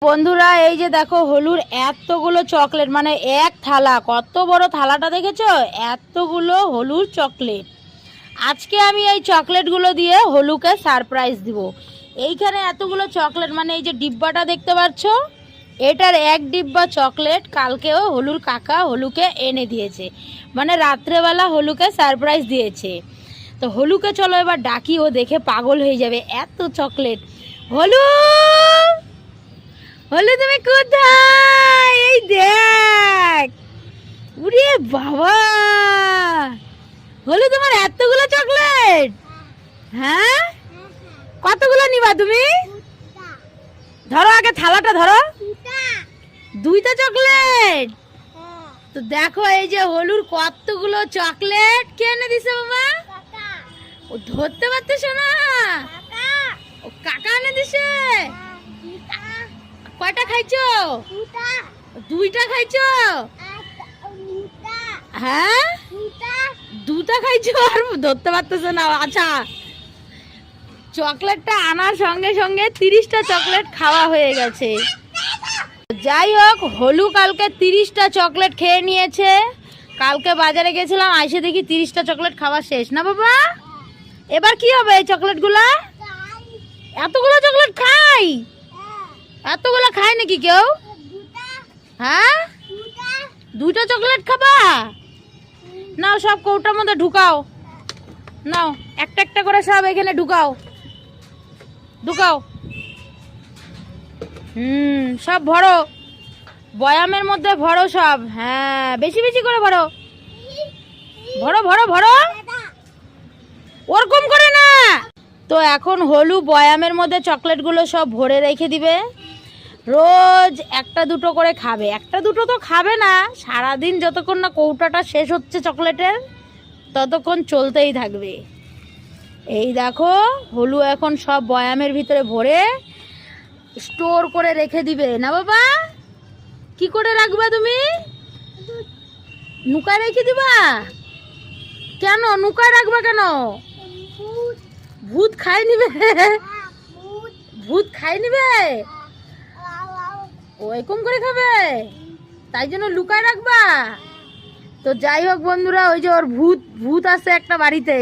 বন্ধুরা এই যে দেখো হলুর এতগুলো চকলেট, মানে এক থালা, কত বড় থালাটা দেখেছো? এতগুলো হলুর চকলেট। আজকে আমি এই চকলেটগুলো দিয়ে হলুকে সারপ্রাইজ দিব। এইখানে এতগুলো চকলেট, মানে এই যে ডিব্বাটা দেখতে পাচ্ছ, এটার এক ডিব্বা চকলেট কালকেও হলুর কাকা হলুকে এনে দিয়েছে, মানে রাত্রেবেলা হলুকে সারপ্রাইজ দিয়েছে। তো হলুকে চলো এবার ডাকি, ও দেখে পাগল হয়ে যাবে, এত চকলেট। হলু, হলু তুমি কোথায়? এই দেখ, উরে বাবা, হলু তোমার এতগুলো চকলেট? হ্যাঁ, কতগুলো নিবা তুমি? ধরো আগে থালাটা ধরো। দুইটা চকলেট? তো দেখো এই যে হলুর কতগুলো চকলেট কে এনে দিছে বাবা? ও ধরতে পারতেছো না, ও কাকা এনে দিছে। কয়টা খাইছো? দুইটা খাইছো? হ্যাঁ, দুটা খাইছো আর ধরতে পারতেছো না। আচ্ছা, চকলেটটা আনার সঙ্গে সঙ্গে 30টা চকলেট খাওয়া হয়ে গেছে। যাই হোক, হলু কালকে 30টা চকলেট খেয়ে নিয়েছে। কালকে বাজারে গেছিলাম, আইসে দেখি 30টা চকলেট খাওয়া শেষ। না বাবা, এবার কি হবে এই চকলেটগুলা? এতগুলো চকলেট খাই? এতগুলো খায় নাকি কেউ? হ্যাঁ, দুটো চকলেট খাবা? নাও সব কৌটার মধ্যে ঢুকাও, নাও একটা একটা করে সব এখানে ঢুকাও ঢুকাও। সব ভরো, বয়ামের মধ্যে ভরো সব। হ্যাঁ, বেশি বেশি করে ভরো, ভরো ভরো ভরো, ওরকম করে না। তো এখন হলু বয়ামের মধ্যে চকলেটগুলো সব ভরে রেখে দিবে। রোজ একটা দুটো করে খাবে। একটা দুটো তো খাবে না, সারাদিন যতক্ষণ না কৌটাটা শেষ হচ্ছে চকলেটের, ততক্ষণ চলতেই থাকবে। এই দেখো, হলু এখন সব বয়ামের ভিতরে ভরে স্টোর করে রেখে দিবে। না বাবা, কি করে রাখবা তুমি? নুকায় রেখে দিবা? কেন নুকায় রাখবা কেন? ভূত খাই নিবে? ভূত খাই নিবে? ওইরকম করে খাবে, তাই জন্য লুকায় রাখবা। তো যাই হোক বন্ধুরা, ওই যে ওর ভূত ভূত আছে একটা বাড়িতে,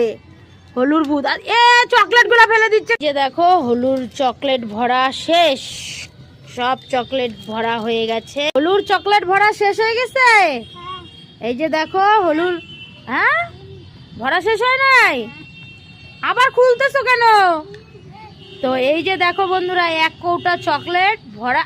হলুর ভূত। আর এ চকলেট গুলা ফেলে দিচ্ছে। যে দেখো হলুর চকলেট ভরা শেষ, সব চকলেট ভরা হয়ে গেছে। হলুর চকলেট ভরা শেষ হয়ে গেছে। এই যে দেখো হলুর, হ্যাঁ ভরা শেষ হয় নাই, আবার খুলতেছো কেন? তো এই যে দেখো বন্ধুরা, এক কৌটা চকলেট ভরা।